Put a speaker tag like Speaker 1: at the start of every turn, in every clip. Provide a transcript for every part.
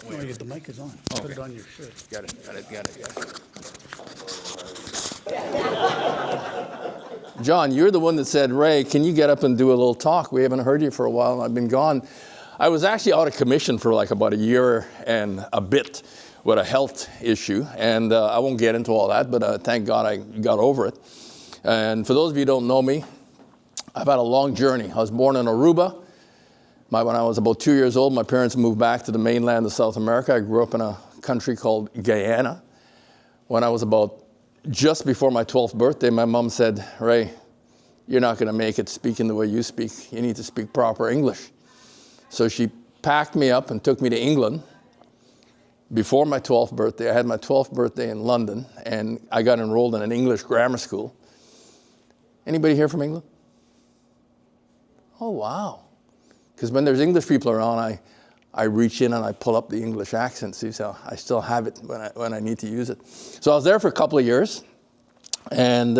Speaker 1: Oh, the mic is on. Put it on your shirt.
Speaker 2: Got it. John, you're the one that said, Ray, can you get up and do a little talk? We haven't heard you for a while, and I've been gone. I was actually out of commission for like about a year and a bit with a health issue, and I won't get into all that, but thank God I got over it. And for those of you who don't know me, I've had a long journey. I was born in Aruba. When I was about 2 years old, my parents moved back to the mainland of South America. I grew up in a country called Guyana. When I was about just before my 12th birthday, my mom said, Ray, you're not going to make it speaking the way you speak. You need to speak proper English. So she packed me up and took me to England before my 12th birthday. I had my 12th birthday in London, and I got enrolled in an English grammar school. Anybody here from England? Oh, wow. Because when there's English people around, I reach in and I pull up the English accent, see, so I still have it when I need to use it. So I was there for a couple of years, and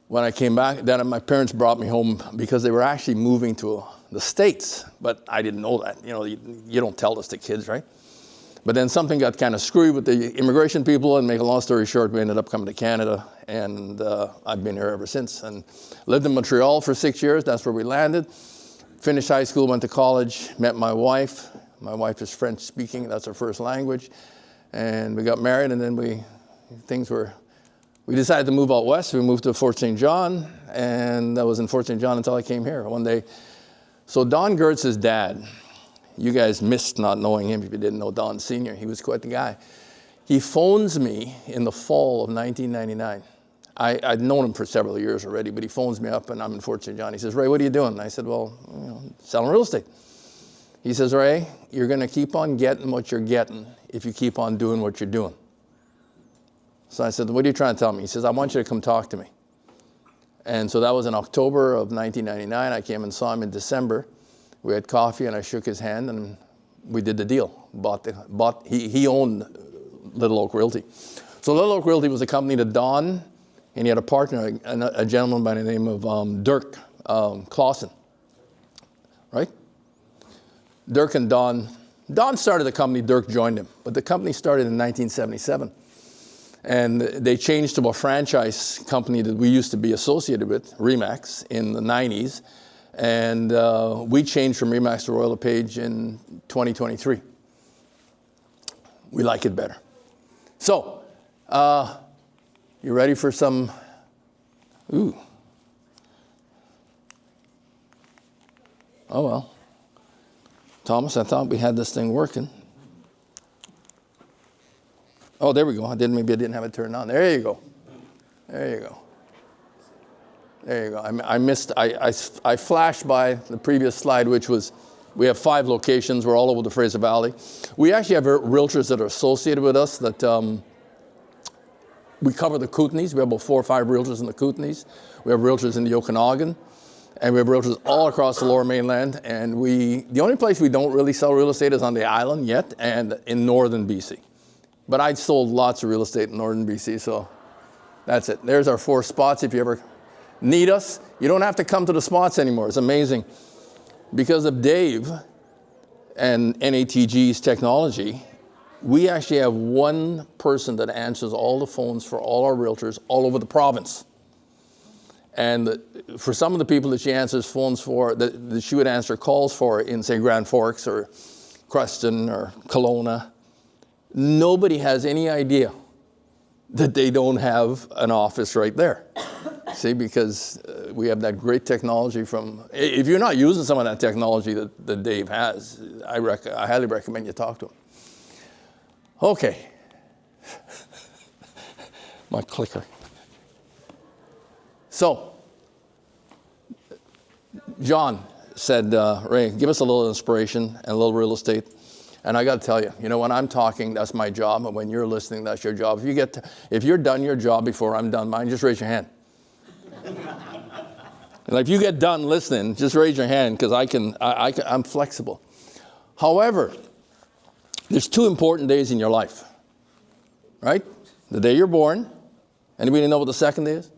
Speaker 2: when I came back, then my parents brought me home because they were actually moving to the States, but I didn't know that. You know, you don't tell this to kids, right? But then something got kind of screwy with the immigration people, and make a long story short, we ended up coming to Canada, and I've been here ever since, and lived in Montreal for 6 years. That's where we landed. Finished high school, went to college, met my wife. My wife is French speaking, that's her first language. And we got married, and then we decided to move out west. We moved to Fort St. John, and I was in Fort St. John until I came here one day. So Don Gertz's dad, you guys missed not knowing him if you didn't know Don Sr. He was quite the guy. He phones me in the fall of 1999. I'd known him for several years already, but he phones me up, and I'm in Fort St. John. He says, Ray, what are you doing? And I said, well, selling real estate. He says, Ray, you're going to keep on getting what you're getting if you keep on doing what you're doing. So I said, what are you trying to tell me? He says, I want you to come talk to me. And so that was in October of 1999. I came and saw him in December. We had coffee, and I shook his hand, and we did the deal. He owned Little Oak Realty. So Little Oak Realty was a company that Don, and he had a partner, a gentleman by the name of Dirk Clausen, right? Dirk and Don started the company, Dirk joined him, but the company started in 1977. And they changed to a franchise company that we used to be associated with, Remax, in the 90s. And we changed from Remax to Royal LePage in 2023. We like it better. So, you ready for some? Ooh. Oh, well. Thomas, I thought we had this thing working. Oh, there we go. Maybe I didn't have it turned on. There you go. There you go. There you go. I flashed by the previous slide, which was, we have 5 locations. We're all over the Fraser Valley. We actually have realtors that are associated with us that we cover the Kootenays. We have about 4 or 5 realtors in the Kootenays. We have realtors in the Okanagan. And we have realtors all across the Lower Mainland. And the only place we don't really sell real estate is on the island yet and in northern BC. But I'd sold lots of real estate in northern BC, so that's it. There's our 4 spots. If you ever need us, you don't have to come to the spots anymore. It's amazing. Because of Dave and NATG's technology, we actually have one person that answers all the phones for all our realtors all over the province. And for some of the people that she answers phones for, that she would answer calls for in, say, Grand Forks or Creston or Kelowna, nobody has any idea that they don't have an office right there. See, because we have that great technology from, if you're not using some of that technology that Dave has, I highly recommend you talk to him. Okay. My clicker. So, John said, Ray, give us a little inspiration and a little real estate. And I got to tell you, when I'm talking, that's my job. And when you're listening, that's your job. If you're done your job before I'm done mine, just raise your hand. And if you get done listening, just raise your hand because I'm flexible. However, there's 2 important days in your life, right? The day you're born. Anybody know what the second day is?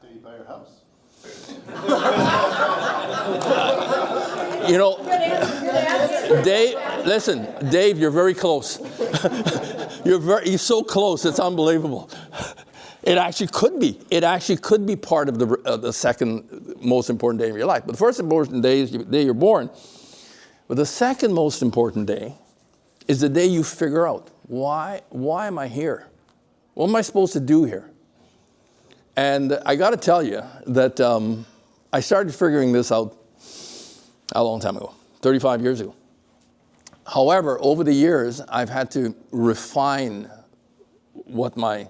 Speaker 1: The day you buy your house.
Speaker 3: Good answer.
Speaker 2: Dave, listen, Dave, you're very close. You're so close, it's unbelievable. It actually could be. It actually could be part of the second most important day of your life. But the first important day is the day you're born. But the second most important day is the day you figure out, why am I here? What am I supposed to do here? And I got to tell you that I started figuring this out a long time ago, 35 years ago. However, over the years, I've had to refine what my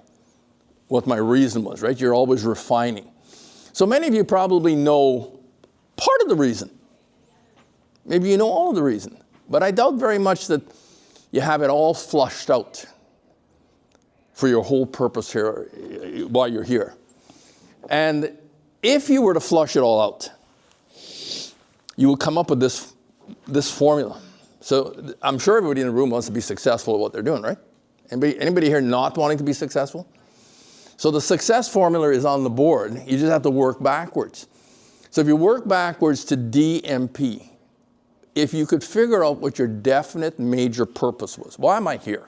Speaker 2: reason was, right? You're always refining. So many of you probably know part of the reason. Maybe you know all of the reason. But I doubt very much that you have it all flushed out for your whole purpose here while you're here. And if you were to flush it all out, you will come up with this formula. So I'm sure everybody in the room wants to be successful at what they're doing, right? Anybody here not wanting to be successful? So the success formula is on the board. You just have to work backwards. So if you work backwards to DMP, if you could figure out what your definite major purpose was, why am I here?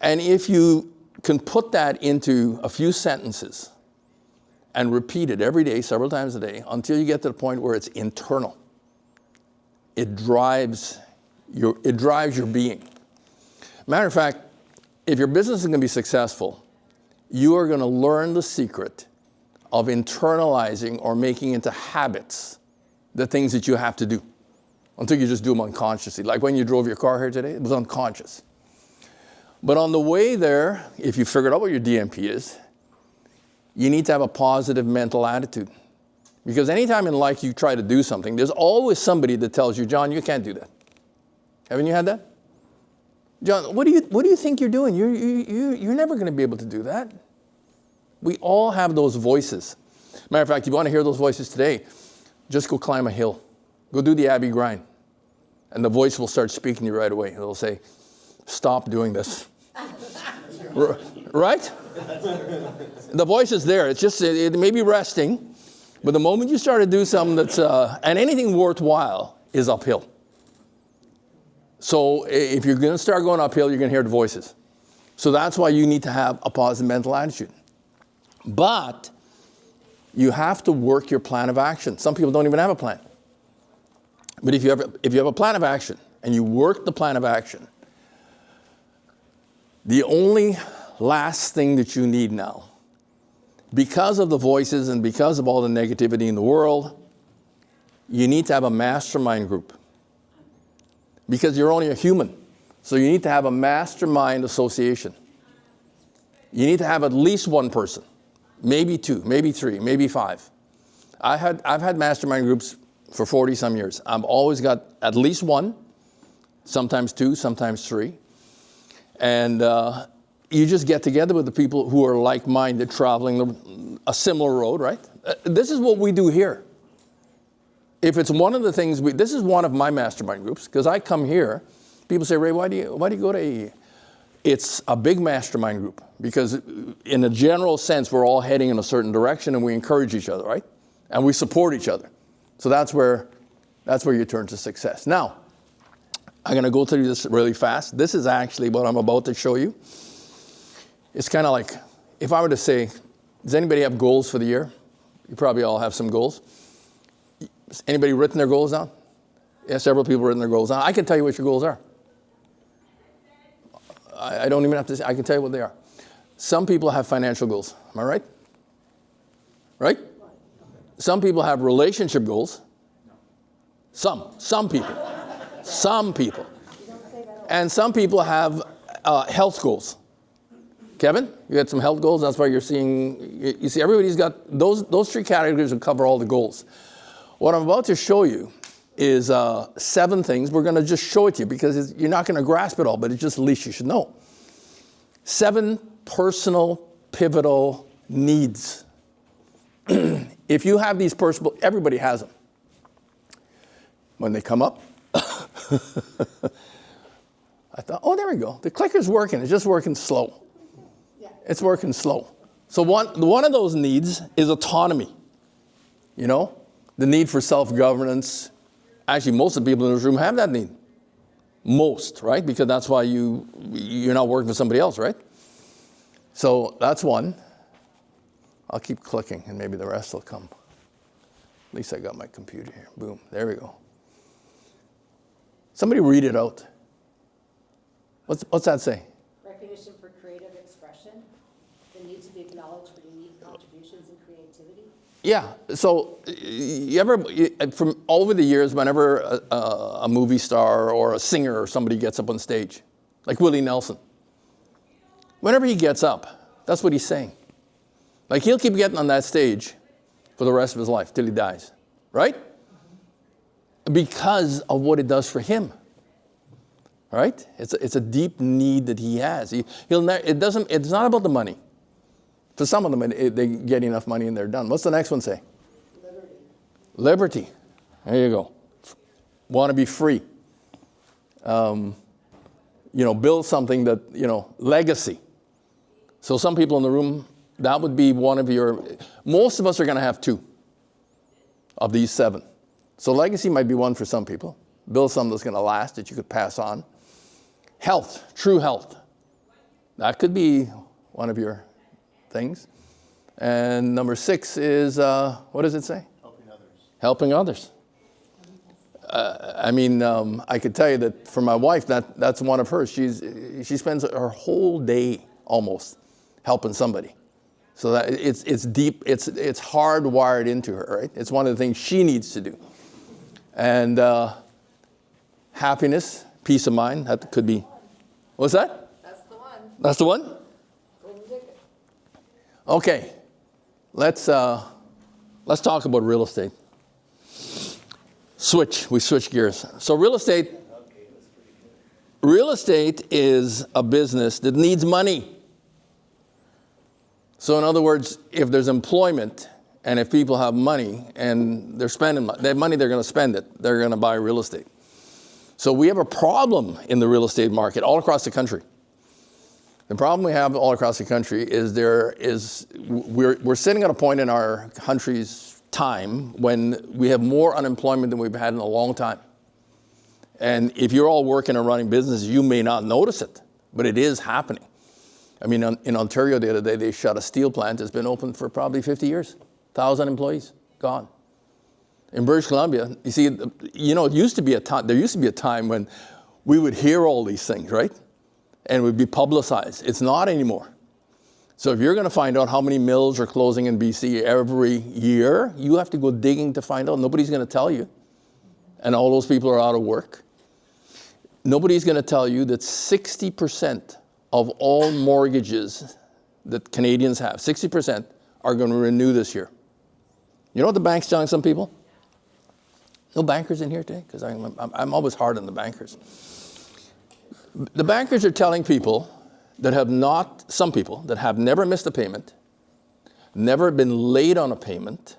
Speaker 2: And if you can put that into a few sentences and repeat it every day, several times a day, until you get to the point where it's internal. It drives your being. Matter of fact, if your business is going to be successful, you are going to learn the secret of internalizing or making into habits the things that you have to do until you just do them unconsciously. Like when you drove your car here today, it was unconscious. But on the way there, if you figured out what your DMP is, you need to have a positive mental attitude. Because anytime in life you try to do something, there's always somebody that tells you, John, you can't do that. Haven't you had that? John, what do you think you're doing? You're never going to be able to do that. We all have those voices. Matter of fact, if you want to hear those voices today, just go climb a hill. Go do the Abbey grind. And the voice will start speaking to you right away. It'll say, stop doing this. Right? The voice is there. It's just, it may be resting. But the moment you start to do something that's, and anything worthwhile is uphill. So if you're going to start going uphill, you're going to hear the voices. So that's why you need to have a positive mental attitude. But you have to work your plan of action. Some people don't even have a plan. But if you have a plan of action and you work the plan of action, the only last thing that you need now, because of the voices and because of all the negativity in the world, you need to have a mastermind group. Because you're only a human. So you need to have a mastermind association. You need to have at least one person. Maybe two, maybe three, maybe five. I've had mastermind groups for 40 some years. I've always got at least one, sometimes two, sometimes three. And you just get together with the people who are like-minded, traveling a similar road, right? This is what we do here. If it's one of the things this is one of my mastermind groups, because I come here, people say, Ray, why do you go to AE? It's a big mastermind group because in a general sense, we're all heading in a certain direction and we encourage each other, right? And we support each other. So that's where you turn to success. Now, I'm going to go through this really fast. This is actually what I'm about to show you. It's kind of like, if I were to say, does anybody have goals for the year? You probably all have some goals. Anybody written their goals down? Yeah, several people written their goals down. I can tell you what your goals are. I don't even have to say, I can tell you what they are. Some people have financial goals. Am I right? Right? Some people have relationship goals. Some people. Some people. And some people have health goals. Kevin, you had some health goals. That's why you're seeing, you see everybody's got, those three categories will cover all the goals. What I'm about to show you is 7 things. We're going to just show it to you because you're not going to grasp it all, but it's just the least you should know. 7 personal, pivotal needs. If you have these personal, everybody has them. When they come up, I thought, oh, there we go. The clicker's working. It's just working slow. Yeah. It's working slow. So one of those needs is autonomy. You know? The need for self-governance, Actually, most of the people in this room have that need. Most, right? Because that's why you're not working for somebody else, right? So that's one. I'll keep clicking and maybe the rest will come. At least I got my computer here. Boom, there we go. Somebody read it out. What's that say?
Speaker 3: Recognition for creative expression, the need to be acknowledged for unique contributions and creativity.
Speaker 2: Yeah, so from over the years, whenever a movie star or a singer or somebody gets up on stage, like Willie Nelson, whenever he gets up, that's what he's saying. Like he'll keep getting on that stage for the rest of his life till he dies, right? Because of what it does for him, right? It's a deep need that he has. It's not about the money. For some of them, they get enough money and they're done. What's the next one say?
Speaker 3: Liberty.
Speaker 2: Liberty. There you go. Want to be free. Build something that, legacy. So some people in the room, that would be one of most of us are going to have 2 of these 7. So legacy might be one for some people. Build something that's going to last, that you could pass on. Health, true health. That could be one of your things. And number 6 is, what does it say?
Speaker 1: Helping others.
Speaker 2: Helping others. I could tell you that for my wife, that's one of hers. She spends her whole day almost helping somebody. So that it's deep, it's hardwired into her, right? It's one of the things she needs to do. And happiness, peace of mind, that could be, what's that?
Speaker 3: That's the one.
Speaker 2: That's the one?
Speaker 3: Golden ticket.
Speaker 2: Okay, let's talk about real estate. We switch gears. So real estate is a business that needs money. So in other words, if there's employment and if people have money and they're spending money, they have money, they're going to spend it. They're going to buy real estate. So we have a problem in the real estate market all across the country. The problem we have all across the country is we're sitting at a point in our country's time when we have more unemployment than we've had in a long time. And if you're all working and running businesses, you may not notice it, but it is happening. In Ontario the other day, they shut a steel plant that's been open for probably 50 years. 1,000 employees, gone. In British Columbia, you see, there used to be a time when we would hear all these things, right? And it would be publicized. It's not anymore. So if you're going to find out how many mills are closing in BC every year, you have to go digging to find out. Nobody's going to tell you. And all those people are out of work. Nobody's going to tell you that 60% of all mortgages that Canadians have, 60% are going to renew this year. You know what the bank's telling some people? No bankers in here today? Because I'm always hard on the bankers. The bankers are telling people some people that have never missed a payment, never been late on a payment,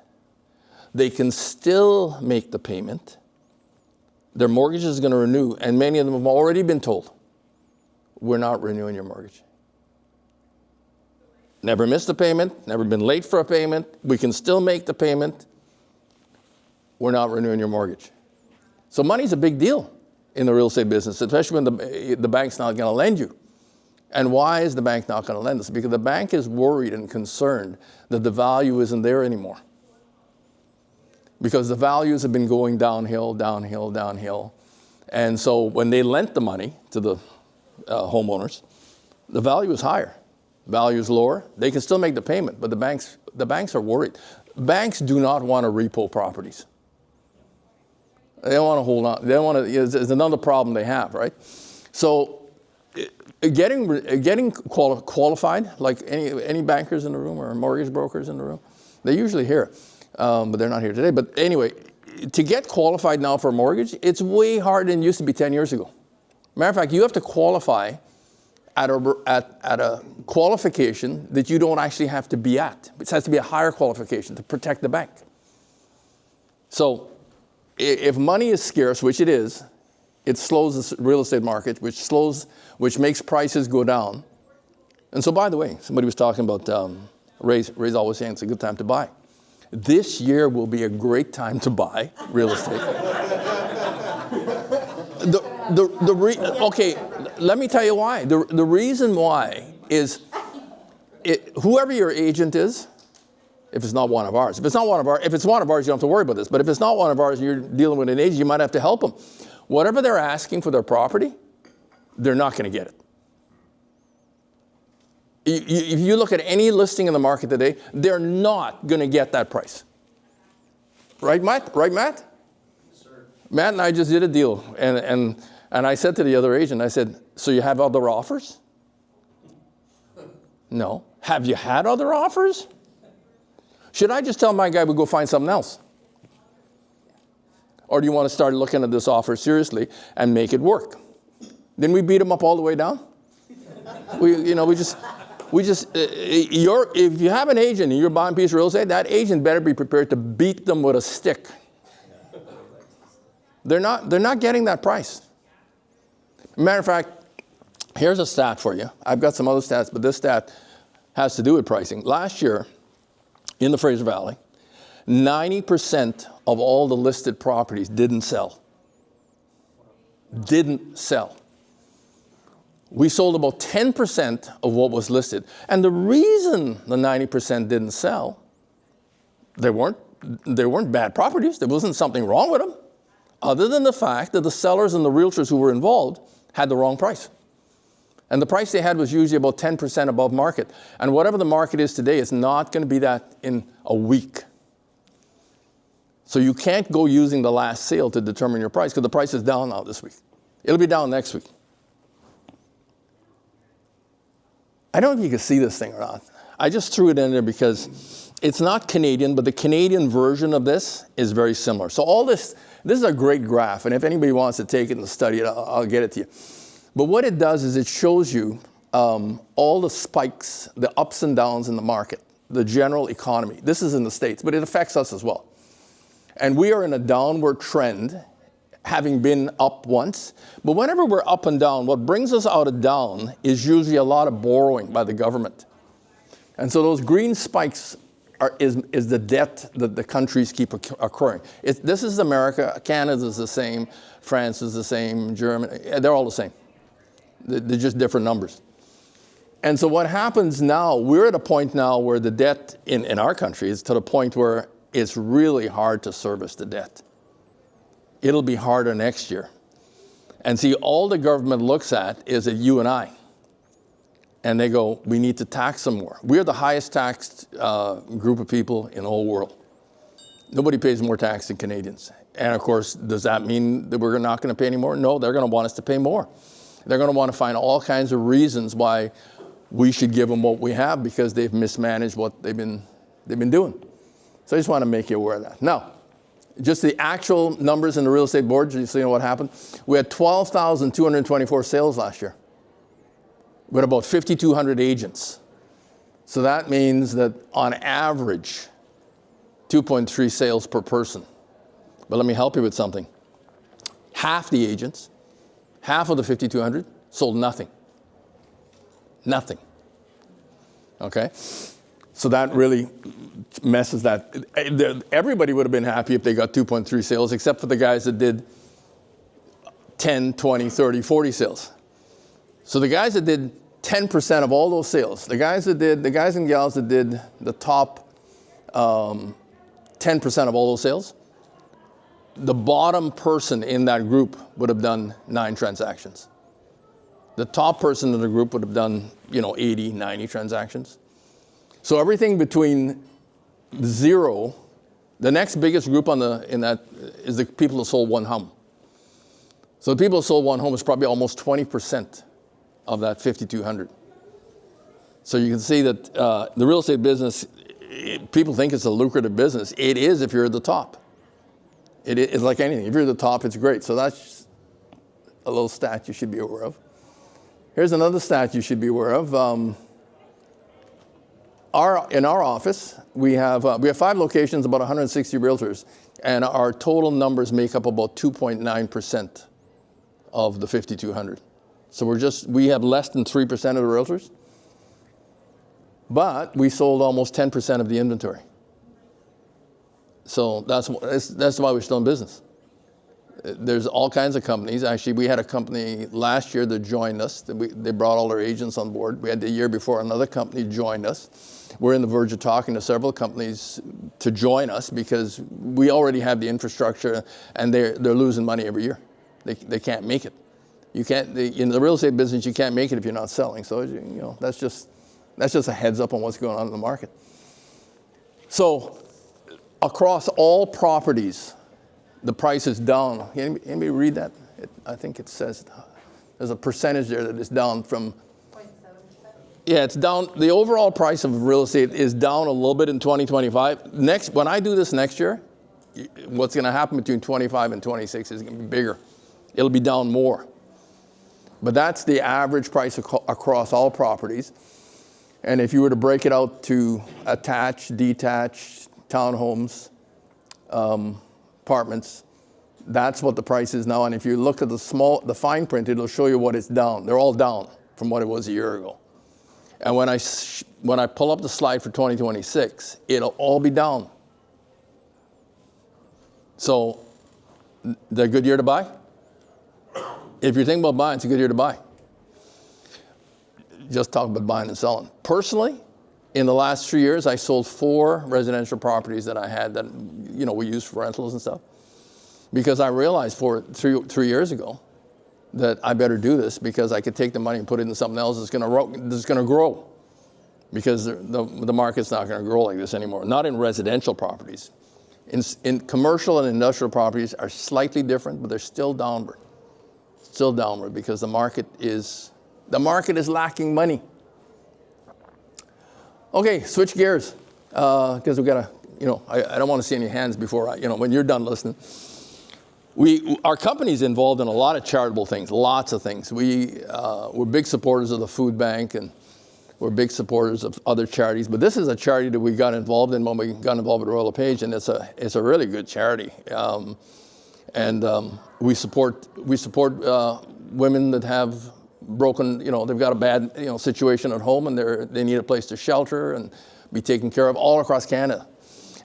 Speaker 2: they can still make the payment. Their mortgage is going to renew, and many of them have already been told, we're not renewing your mortgage. Never missed a payment, never been late for a payment, we can still make the payment, we're not renewing your mortgage. So money's a big deal in the real estate business, especially when the bank's not going to lend you. And why is the bank not going to lend us? Because the bank is worried and concerned that the value isn't there anymore. Because the values have been going downhill, downhill, downhill. And so when they lent the money to the homeowners, the value is higher. Value is lower. They can still make the payment, but the banks are worried. Banks do not want to repo properties. They don't want to hold on. They don't want to. It's another problem they have, right? So getting qualified, like any bankers in the room or mortgage brokers in the room, they're usually here, but they're not here today. But anyway, to get qualified now for a mortgage, it's way harder than it used to be 10 years ago. Matter of fact, you have to qualify at a qualification that you don't actually have to be at. It has to be a higher qualification to protect the bank. So if money is scarce, which it is, it slows the real estate market, which makes prices go down. And so, by the way, somebody was talking about Ray's always saying it's a good time to buy. This year will be a great time to buy real estate. Okay, let me tell you why. The reason why is whoever your agent is, if it's not one of ours. If it's one of ours, you don't have to worry about this. But if it's not one of ours and you're dealing with an agent, you might have to help them. Whatever they're asking for their property, they're not going to get it. If you look at any listing in the market today, they're not going to get that price. Right, Matt? Right, Matt?
Speaker 1: Yes, sir.
Speaker 2: Matt and I just did a deal. And I said to the other agent, I said, so you have other offers? No. Have you had other offers? Should I just tell my guy we'll go find something else? Or do you want to start looking at this offer seriously and make it work? Didn't we beat him up all the way down? If you have an agent and you're buying a piece of real estate, that agent better be prepared to beat them with a stick. They're not getting that price. Matter of fact, here's a stat for you. I've got some other stats, but this stat has to do with pricing. Last year, in the Fraser Valley, 90% of all the listed properties didn't sell. Didn't sell. We sold about 10% of what was listed. And the reason the 90% didn't sell, they weren't bad properties. There wasn't something wrong with them, other than the fact that the sellers and the realtors who were involved had the wrong price. And the price they had was usually about 10% above market. And whatever the market is today, it's not going to be that in a week. So you can't go using the last sale to determine your price, because the price is down now this week. It'll be down next week. I don't know if you can see this thing or not. I just threw it in there because it's not Canadian, but the Canadian version of this is very similar. So all this is a great graph, and if anybody wants to take it and study it, I'll get it to you. But what it does is it shows you all the spikes, the ups and downs in the market, the general economy. This is in the States, but it affects us as well. And we are in a downward trend, having been up once. But whenever we're up and down, what brings us out of down is usually a lot of borrowing by the government. And so those green spikes is the debt that the countries keep accruing. This is America. Canada is the same. France is the same. Germany, they're all the same. They're just different numbers. And so what happens now, we're at a point now where the debt in our country is to the point where it's really hard to service the debt. It'll be harder next year. And see, all the government looks at is at you and I. And they go, we need to tax them more. We're the highest taxed group of people in the whole world. Nobody pays more tax than Canadians. And of course, does that mean that we're not going to pay any more? No, they're going to want us to pay more. They're going to want to find all kinds of reasons why we should give them what we have, because they've mismanaged what they've been doing. So I just want to make you aware of that. Now, just the actual numbers in the real estate board, just so you know what happened. We had 12,224 sales last year. We had about 5,200 agents. So that means that on average, 2.3 sales per person. But let me help you with something. Half the agents, half of the 5,200 sold nothing. Nothing. Okay? So that really messes that. Everybody would have been happy if they got 2.3 sales, except for the guys that did 10, 20, 30, 40 sales. So the guys that did 10% of all those sales, the guys and gals that did the top 10% of all those sales, the bottom person in that group would have done 9 transactions. The top person in the group would have done, 80, 90 transactions. So everything between 0, the next biggest group in that is the people who sold one home. So the people who sold one home is probably almost 20% of that 5,200. So you can see that the real estate business, people think it's a lucrative business. It is if you're at the top. It's like anything. If you're at the top, it's great. So that's a little stat you should be aware of. Here's another stat you should be aware of. In our office, we have 5 locations, about 160 realtors, and our total numbers make up about 2.9% of the 5,200. So we have less than 3% of the realtors, but we sold almost 10% of the inventory. So that's why we're still in business. There's all kinds of companies. Actually, we had a company last year that joined us. They brought all their agents on board. We had the year before another company joined us. We're in the verge of talking to several companies to join us because we already have the infrastructure, and they're losing money every year. They can't make it. You can't in the real estate business. You can't make it if you're not selling. So that's just a heads up on what's going on in the market. So across all properties, the price is down. Anybody read that? I think it says there's a percentage there that is down from. 0.7%. Yeah, it's down. The overall price of real estate is down a little bit in 2025. When I do this next year, what's going to happen between 25 and 26 is going to be bigger. It'll be down more. But that's the average price across all properties. And if you were to break it out to attached, detached, townhomes, apartments, that's what the price is now. And if you look at the fine print, it'll show you what it's down. They're all down from what it was a year ago. And when I pull up the slide for 2026, it'll all be down. So, they're a good year to buy? If you're thinking about buying, it's a good year to buy. Just talk about buying and selling. Personally, in the last 3 years, I sold 4 residential properties that I had that, we used for rentals and stuff. Because I realized 3 years ago that I better do this because I could take the money and put it into something else that's going to grow. Because the market's not going to grow like this anymore. Not in residential properties. In commercial and industrial properties are slightly different, but they're still downward. Still downward because the market is lacking money. Okay, switch gears because we got to, I don't want to see any hands before when you're done listening. Our company's involved in a lot of charitable things, lots of things. We're big supporters of the food bank and we're big supporters of other charities. But this is a charity that we got involved in when we got involved with Royal LePage, and it's a really good charity. We support women that have broken, they've got a bad, situation at home and they need a place to shelter and be taken care of all across Canada.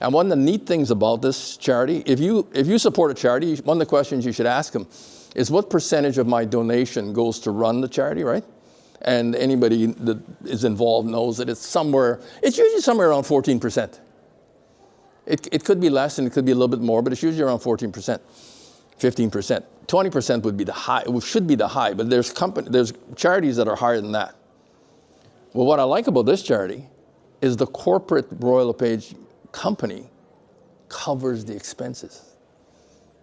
Speaker 2: And one of the neat things about this charity, if you support a charity, one of the questions you should ask them is what percentage of my donation goes to run the charity, right? And anybody that is involved knows that it's usually somewhere around 14%. It could be less and it could be a little bit more, but it's usually around 14%. 15%. 20% would be the high. It should be the high, but there's charities that are higher than that. Well, what I like about this charity is the corporate Royal LePage company covers the expenses.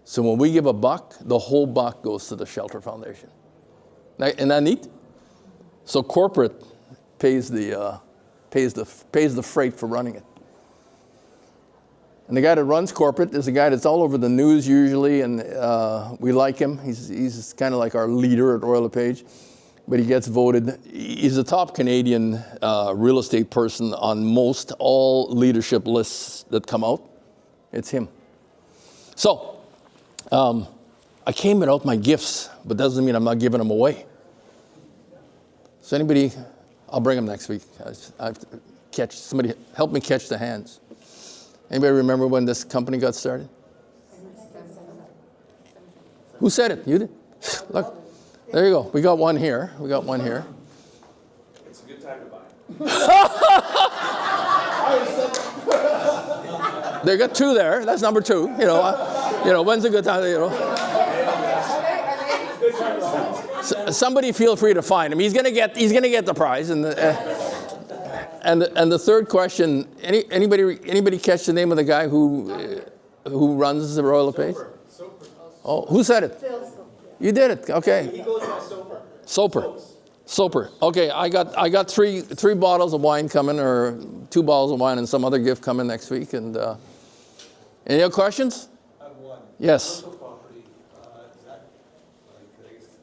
Speaker 2: So when we give a buck, the whole buck goes to the Shelter Foundation. Isn't that neat? So corporate pays the freight for running it. And the guy that runs corporate is a guy that's all over the news usually, and we like him. He's kind of like our leader at Royal LePage, but he gets voted. He's the top Canadian real estate person on most all leadership lists that come out. It's him. So I came without my gifts, but that doesn't mean I'm not giving them away. So anybody, I'll bring them next week. I have to catch somebody. Help me catch the hands. Anybody remember when this company got started? Who said it? You did? Look, there you go. We got one here. It's
Speaker 4: a good time to buy.
Speaker 2: They got 2 there. That's number 2. When's a good time? Somebody feel free to find him. He's gonna get the prize. And the third question. Anybody catch the name of the guy who runs the Royal LePage?
Speaker 4: Soper.
Speaker 2: Oh, who said it? You did it. Okay.
Speaker 4: He goes by Soper.
Speaker 2: Soper. Okay, I got three bottles of wine coming, or 2 bottles of wine and some other gift coming next week. And any other questions?
Speaker 4: I have one.
Speaker 2: Yes.
Speaker 4: Commercial property, is that like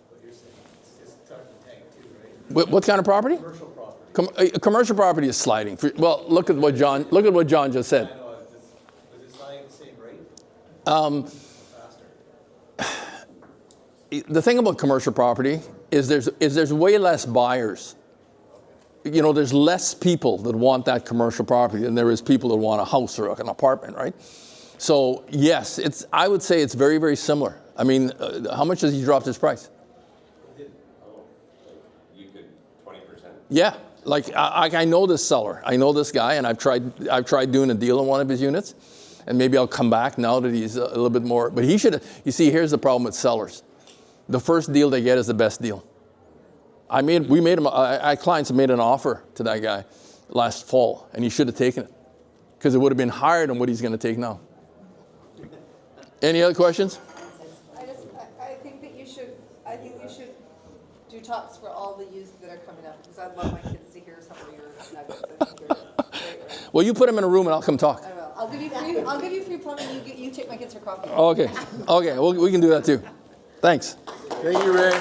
Speaker 4: what you're saying? It's starting to tank too, right?
Speaker 2: What kind of property?
Speaker 4: Commercial property.
Speaker 2: Commercial property is sliding. Well, look at what John just said.
Speaker 4: I know. Was it sliding at the same rate? Faster.
Speaker 2: The thing about commercial property is there's way less buyers. There's less people that want that commercial property than there is people that want a house or an apartment, right? So yes, I would say it's very, very similar. I mean, how much has he dropped his price?
Speaker 5: You could 20%.
Speaker 2: Yeah, like I know this seller. I know this guy, and I've tried doing a deal on one of his units, and maybe I'll come back now that he's a little bit more. But he should. You see, here's the problem with sellers: the first deal they get is the best deal. We made him. Our clients made an offer to that guy last fall, and he should have taken it because it would have been higher than what he's going to take now. Any other questions?
Speaker 6: I think that you should, do talks for all the youth that are coming up, because I'd love my kids to hear some of your nuggets. I think you're great.
Speaker 2: Well, you put him in a room, and I'll come talk.
Speaker 6: I will. I'll give you free plumbing. You take my kids for coffee.
Speaker 2: Okay. Well, we can do that too. Thanks.
Speaker 1: Thank you, Ray.